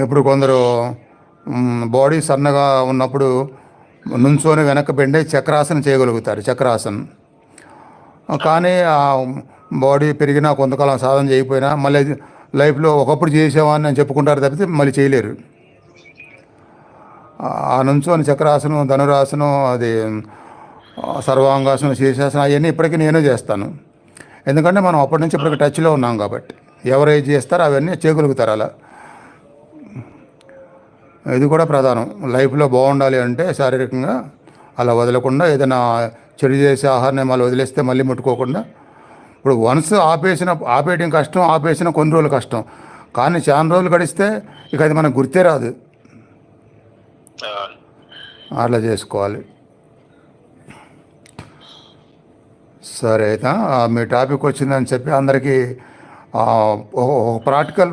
ఇప్పుడు కొందరు బాడీ సన్నగా ఉన్నప్పుడు నుంచొని వెనక్కి బెండే చక్రాసనం చేయగలుగుతారు, చక్రాసనం. కానీ ఆ బాడీ పెరిగినా కొంతకాలం సాధన చేయకపోయినా మళ్ళీ లైఫ్లో ఒకప్పుడు చేసేవాడిని అని చెప్పుకుంటారు తప్పితే మళ్ళీ చేయలేరు. ఆ నుంచొని చక్రాసనం, ధనురాసనం, అది సర్వాంగాసనం, శీర్షాసనం అవన్నీ ఇప్పటికీ నేనే చేస్తాను. ఎందుకంటే మనం అప్పటి నుంచి ఇప్పటికి టచ్లో ఉన్నాం కాబట్టి ఎవరైతే చేస్తారో అవన్నీ చేయగలుగుతారు అలా. ఇది కూడా ప్రధానం. లైఫ్లో బాగుండాలి అంటే శారీరకంగా అలా వదలకుండా ఏదైనా చెడు చేసే ఆహారాన్ని మళ్ళీ వదిలేస్తే మళ్ళీ ముట్టుకోకుండా. ఇప్పుడు వన్స్ ఆపేయడం కష్టం, ఆపేసిన కొన్ని రోజులు కష్టం. కానీ చాలా రోజులు గడిస్తే ఇక అది మనకు గుర్తే రాదు. అట్లా చేసుకోవాలి. సరే అయితే మీ టాపిక్ వచ్చిందని చెప్పి అందరికీ ప్రాక్టికల్